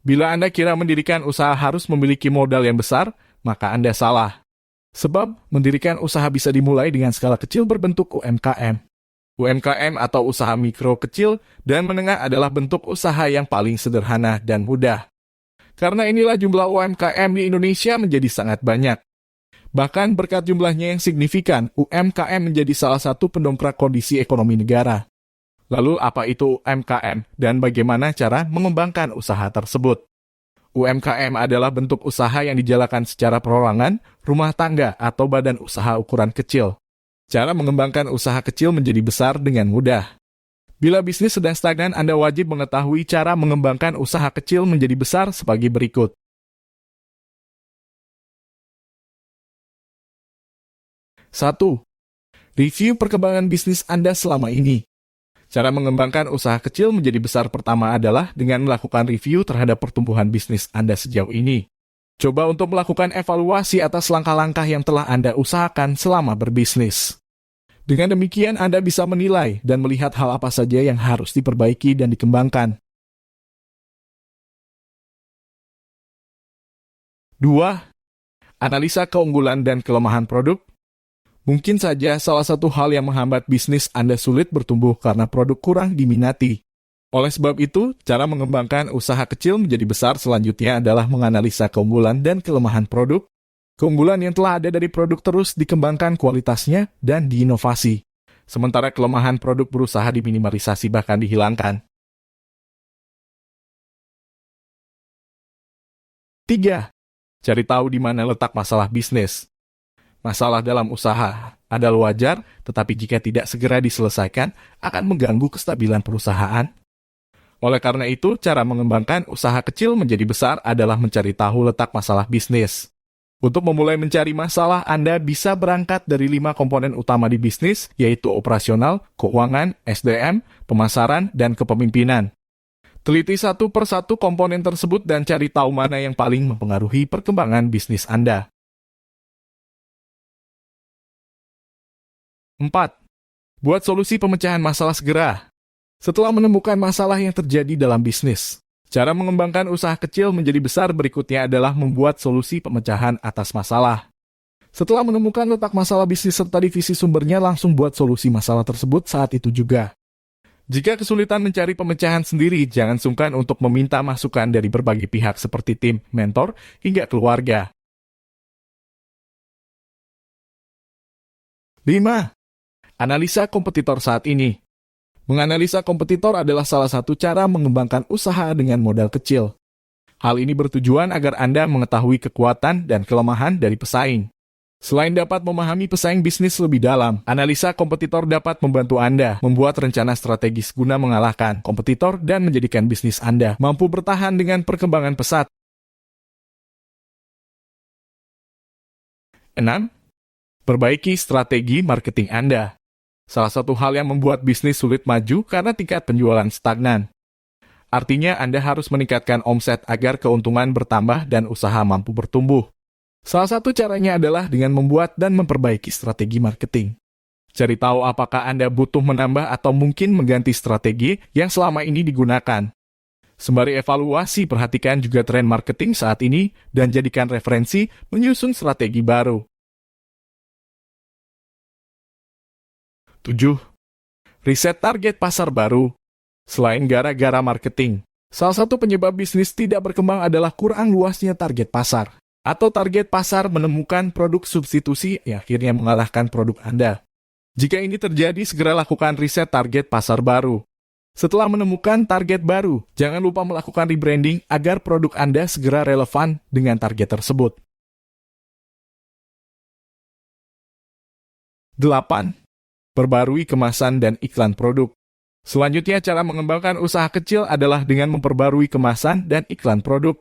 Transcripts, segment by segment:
Bila Anda kira mendirikan usaha harus memiliki modal yang besar, maka Anda salah. Sebab, mendirikan usaha bisa dimulai dengan skala kecil berbentuk UMKM. UMKM atau usaha mikro kecil dan menengah adalah bentuk usaha yang paling sederhana dan mudah. Karena inilah jumlah UMKM di Indonesia menjadi sangat banyak. Bahkan berkat jumlahnya yang signifikan, UMKM menjadi salah satu pendongkrak kondisi ekonomi negara. Lalu apa itu UMKM dan bagaimana cara mengembangkan usaha tersebut? UMKM adalah bentuk usaha yang dijalankan secara perorangan, rumah tangga, atau badan usaha ukuran kecil. Cara mengembangkan usaha kecil menjadi besar dengan mudah. Bila bisnis sedang stagnan, Anda wajib mengetahui cara mengembangkan usaha kecil menjadi besar sebagai berikut. 1. Review perkembangan bisnis Anda selama ini. Cara mengembangkan usaha kecil menjadi besar pertama adalah dengan melakukan review terhadap pertumbuhan bisnis Anda sejauh ini. Coba untuk melakukan evaluasi atas langkah-langkah yang telah Anda usahakan selama berbisnis. Dengan demikian, Anda bisa menilai dan melihat hal apa saja yang harus diperbaiki dan dikembangkan. 2. Analisa keunggulan dan kelemahan produk. Mungkin saja salah satu hal yang menghambat bisnis Anda sulit bertumbuh karena produk kurang diminati. Oleh sebab itu, cara mengembangkan usaha kecil menjadi besar selanjutnya adalah menganalisa keunggulan dan kelemahan produk. Keunggulan yang telah ada dari produk terus dikembangkan kualitasnya dan diinovasi. Sementara kelemahan produk berusaha diminimalisasi bahkan dihilangkan. 3. Cari tahu di mana letak masalah bisnis. Masalah dalam usaha adalah wajar, tetapi jika tidak segera diselesaikan, akan mengganggu kestabilan perusahaan. Oleh karena itu, cara mengembangkan usaha kecil menjadi besar adalah mencari tahu letak masalah bisnis. Untuk memulai mencari masalah, Anda bisa berangkat dari 5 komponen utama di bisnis, yaitu operasional, keuangan, SDM, pemasaran, dan kepemimpinan. Teliti satu per satu komponen tersebut dan cari tahu mana yang paling mempengaruhi perkembangan bisnis Anda. 4. Buat solusi pemecahan masalah segera. Setelah menemukan masalah yang terjadi dalam bisnis, cara mengembangkan usaha kecil menjadi besar berikutnya adalah membuat solusi pemecahan atas masalah. Setelah menemukan letak masalah bisnis serta divisi sumbernya, langsung buat solusi masalah tersebut saat itu juga. Jika kesulitan mencari pemecahan sendiri, jangan sungkan untuk meminta masukan dari berbagai pihak seperti tim, mentor, hingga keluarga. 5. Analisa kompetitor saat ini. Menganalisa kompetitor adalah salah satu cara mengembangkan usaha dengan modal kecil. Hal ini bertujuan agar Anda mengetahui kekuatan dan kelemahan dari pesaing. Selain dapat memahami pesaing bisnis lebih dalam, analisa kompetitor dapat membantu Anda membuat rencana strategis guna mengalahkan kompetitor dan menjadikan bisnis Anda mampu bertahan dengan perkembangan pesat. 6. Perbaiki strategi marketing Anda. Salah satu hal yang membuat bisnis sulit maju karena tingkat penjualan stagnan. Artinya Anda harus meningkatkan omset agar keuntungan bertambah dan usaha mampu bertumbuh. Salah satu caranya adalah dengan membuat dan memperbaiki strategi marketing. Cari tahu apakah Anda butuh menambah atau mungkin mengganti strategi yang selama ini digunakan. Sembari evaluasi, perhatikan juga tren marketing saat ini dan jadikan referensi menyusun strategi baru. 7. Riset target pasar baru. Selain gara-gara marketing, salah satu penyebab bisnis tidak berkembang adalah kurang luasnya target pasar. Atau target pasar menemukan produk substitusi yang akhirnya mengalahkan produk Anda. Jika ini terjadi, segera lakukan riset target pasar baru. Setelah menemukan target baru, jangan lupa melakukan rebranding agar produk Anda segera relevan dengan target tersebut. 8. Perbarui kemasan dan iklan produk. Selanjutnya, cara mengembangkan usaha kecil adalah dengan memperbarui kemasan dan iklan produk.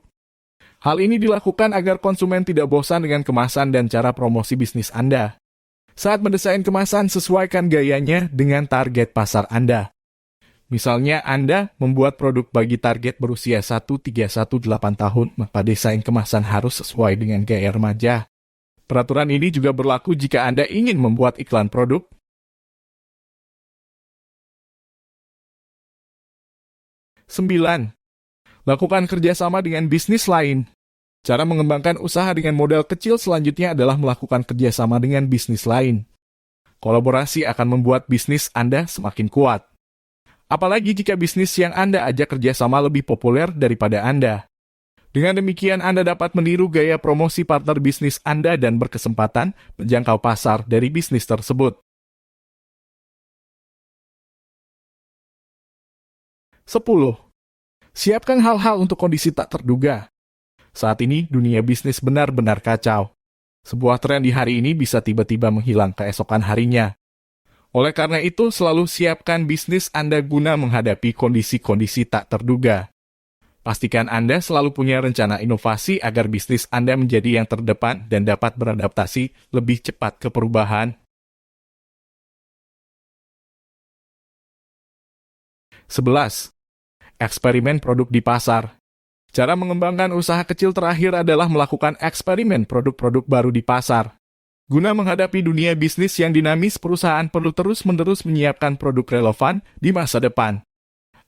Hal ini dilakukan agar konsumen tidak bosan dengan kemasan dan cara promosi bisnis Anda. Saat mendesain kemasan, sesuaikan gayanya dengan target pasar Anda. Misalnya, Anda membuat produk bagi target berusia 1-3-18 tahun, maka desain kemasan harus sesuai dengan gaya remaja. Peraturan ini juga berlaku jika Anda ingin membuat iklan produk. 9. Lakukan kerjasama dengan bisnis lain. Cara mengembangkan usaha dengan modal kecil selanjutnya adalah melakukan kerjasama dengan bisnis lain. Kolaborasi akan membuat bisnis Anda semakin kuat. Apalagi jika bisnis yang Anda ajak kerjasama lebih populer daripada Anda. Dengan demikian, Anda dapat meniru gaya promosi partner bisnis Anda dan berkesempatan menjangkau pasar dari bisnis tersebut. 10. Siapkan hal-hal untuk kondisi tak terduga. Saat ini, dunia bisnis benar-benar kacau. Sebuah tren di hari ini bisa tiba-tiba menghilang keesokan harinya. Oleh karena itu, selalu siapkan bisnis Anda guna menghadapi kondisi-kondisi tak terduga. Pastikan Anda selalu punya rencana inovasi agar bisnis Anda menjadi yang terdepan dan dapat beradaptasi lebih cepat ke perubahan. 11. Eksperimen produk di pasar. Cara mengembangkan usaha kecil terakhir adalah melakukan eksperimen produk-produk baru di pasar. Guna menghadapi dunia bisnis yang dinamis, perusahaan perlu terus-menerus menyiapkan produk relevan di masa depan.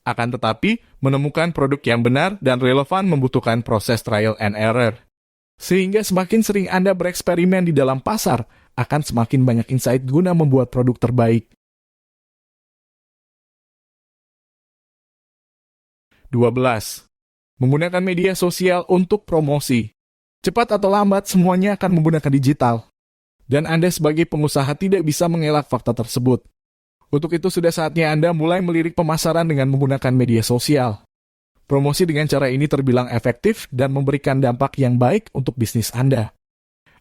Akan tetapi, menemukan produk yang benar dan relevan membutuhkan proses trial and error. Sehingga semakin sering Anda bereksperimen di dalam pasar, akan semakin banyak insight guna membuat produk terbaik. 12. Menggunakan media sosial untuk promosi. Cepat atau lambat, semuanya akan menggunakan digital. Dan Anda sebagai pengusaha tidak bisa mengelak fakta tersebut. Untuk itu sudah saatnya Anda mulai melirik pemasaran dengan menggunakan media sosial. Promosi dengan cara ini terbilang efektif dan memberikan dampak yang baik untuk bisnis Anda.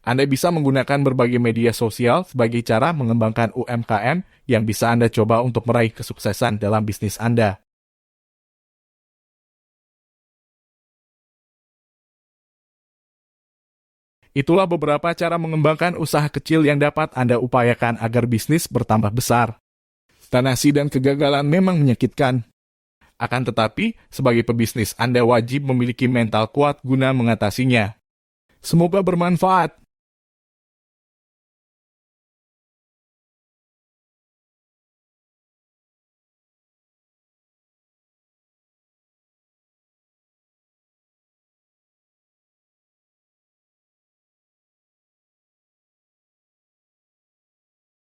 Anda bisa menggunakan berbagai media sosial sebagai cara mengembangkan UMKM yang bisa Anda coba untuk meraih kesuksesan dalam bisnis Anda. Itulah beberapa cara mengembangkan usaha kecil yang dapat Anda upayakan agar bisnis bertambah besar. Tanasi dan kegagalan memang menyakitkan. Akan tetapi, sebagai pebisnis Anda wajib memiliki mental kuat guna mengatasinya. Semoga bermanfaat.